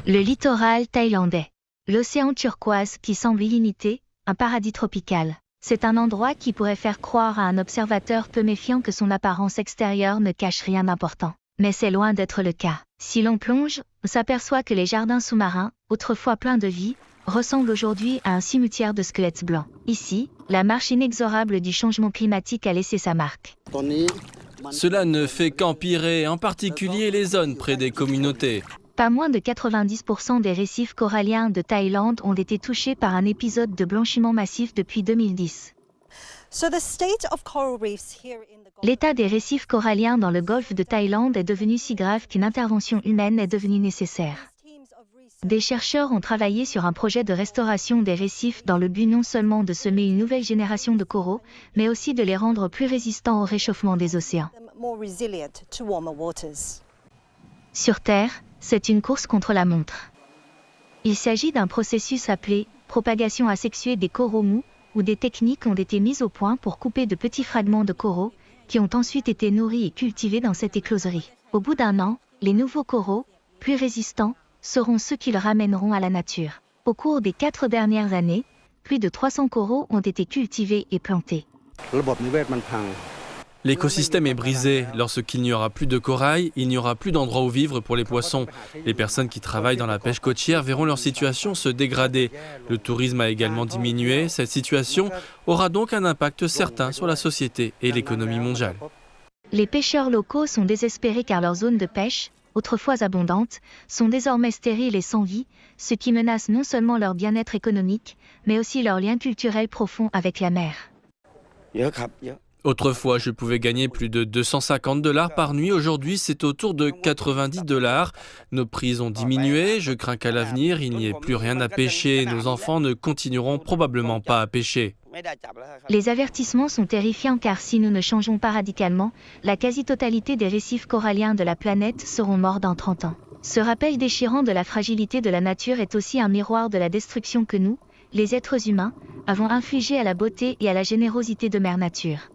Le littoral thaïlandais. L'océan turquoise qui semble illimité, un paradis tropical. C'est un endroit qui pourrait faire croire à un observateur peu méfiant que son apparence extérieure ne cache rien d'important. Mais c'est loin d'être le cas. Si l'on plonge, on s'aperçoit que les jardins sous-marins, autrefois pleins de vie, ressemblent aujourd'hui à un cimetière de squelettes blancs. Ici, la marche inexorable du changement climatique a laissé sa marque. Cela ne fait qu'empirer, en particulier les zones près des communautés. Pas moins de 90% des récifs coralliens de Thaïlande ont été touchés par un épisode de blanchiment massif depuis 2010. L'état des récifs coralliens dans le golfe de Thaïlande est devenu si grave qu'une intervention humaine est devenue nécessaire. Des chercheurs ont travaillé sur un projet de restauration des récifs dans le but non seulement de semer une nouvelle génération de coraux, mais aussi de les rendre plus résistants au réchauffement des océans. Sur Terre, c'est une course contre la montre. Il s'agit d'un processus appelé propagation asexuée des coraux mous, où des techniques ont été mises au point pour couper de petits fragments de coraux, qui ont ensuite été nourris et cultivés dans cette écloserie. Au bout d'un an, les nouveaux coraux, plus résistants, seront ceux qui le ramèneront à la nature. Au cours des 4 dernières années, plus de 300 coraux ont été cultivés et plantés. L'écosystème est brisé. Lorsqu'il n'y aura plus de corail, il n'y aura plus d'endroit où vivre pour les poissons. Les personnes qui travaillent dans la pêche côtière verront leur situation se dégrader. Le tourisme a également diminué. Cette situation aura donc un impact certain sur la société et l'économie mondiale. Les pêcheurs locaux sont désespérés car leurs zones de pêche, autrefois abondantes, sont désormais stériles et sans vie, ce qui menace non seulement leur bien-être économique, mais aussi leur lien culturel profond avec la mer. Autrefois, je pouvais gagner plus de 250 $ par nuit. Aujourd'hui, c'est autour de 90 $. Nos prix ont diminué. Je crains qu'à l'avenir, il n'y ait plus rien à pêcher. Nos enfants ne continueront probablement pas à pêcher. Les avertissements sont terrifiants car si nous ne changeons pas radicalement, la quasi-totalité des récifs coralliens de la planète seront morts dans 30 ans. Ce rappel déchirant de la fragilité de la nature est aussi un miroir de la destruction que nous, les êtres humains, avons infligée à la beauté et à la générosité de Mère Nature.